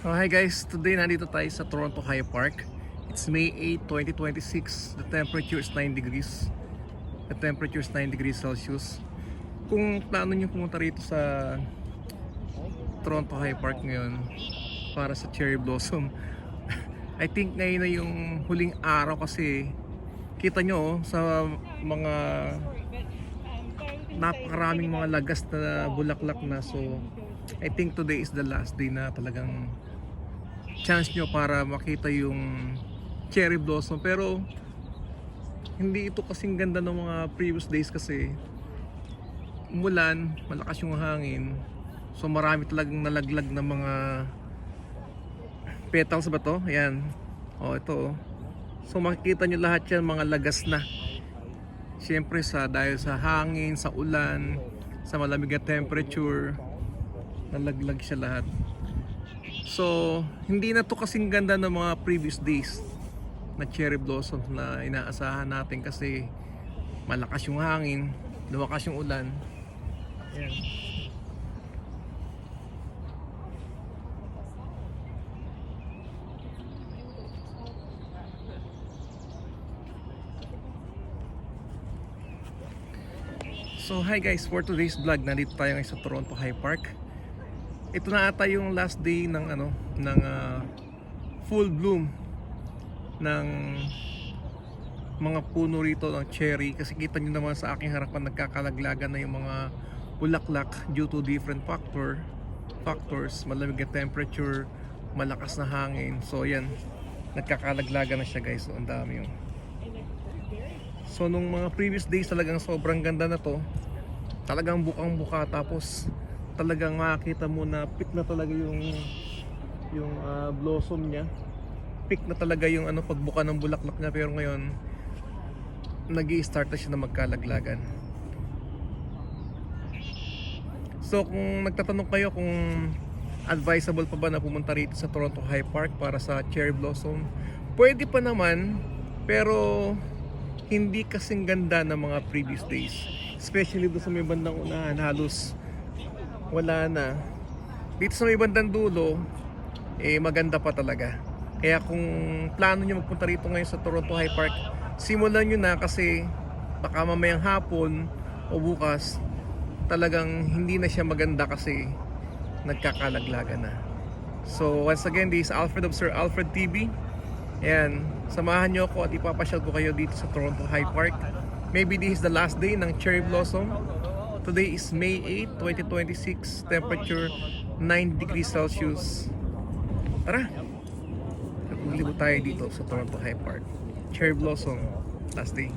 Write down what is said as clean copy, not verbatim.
Oh, hi guys, today nandito tayo sa Toronto High Park. It's May 8, 2026. The temperature is 9 degrees. The temperature is 9 degrees Celsius. Kung plano nyo pumunta rito sa Toronto High Park ngayon para sa cherry blossom, I think ngayon na yung huling araw kasi kita nyo sa mga napakaraming mga lagas na bulaklak na. So I think today is the last day na talagang chance nyo para makita yung cherry blossom. Pero hindi ito kasing ganda ng mga previous days kasi umulan, malakas yung hangin, so marami talagang nalaglag na mga petals ba to? Ayan, ito. So makikita nyo lahat yan, mga lagas na. Siyempre dahil sa hangin, sa ulan, sa malamig na temperature, nalaglag siya lahat. So hindi na to kasing ganda ng mga previous days na cherry blossoms na inaasahan natin kasi malakas yung hangin, lumakas yung ulan. Ayan. So hi guys, for today's vlog, nandito tayo ngayon sa Toronto High Park. Ito na ata yung last day ng full bloom ng mga puno rito ng cherry, kasi kita nyo naman sa aking harapan nagkakalaglagan na yung mga bulaklak due to different factors, malamig na temperature, malakas na hangin. So yan, nagkakalaglagan na siya guys. So ang dami yung so nung mga previous days talagang sobrang ganda na to, talagang bukang buka, tapos talagang makikita mo na pick na talaga yung blossom niya, pick na talaga yung pagbuka ng bulaklak niya. Pero ngayon nag-i-start na siya na magkalaglagan. So kung nagtatanong kayo kung advisable pa ba na pumunta rito sa Toronto High Park para sa cherry blossom, pwede pa naman, pero hindi kasing ganda ng mga previous days, especially doon sa may bandang unahan, halos wala na. Dito sa may bandang dulo maganda pa talaga. Kaya kung plano nyo magpunta rito ngayon sa Toronto High Park, simulan nyo na, kasi baka mamayang hapon o bukas talagang hindi na siya maganda kasi nagkakalaglagan na. So once again, this is Alfred of Sir Alfred TV. Ayan, samahan nyo ako at ipapasyal ko kayo dito sa Toronto High Park. Maybe this is the last day ng cherry blossom. Today is May 8, 2026. Temperature 9 degrees Celsius. Tara, naglibot tayo dito sa Toronto High Park. Cherry blossom, last day.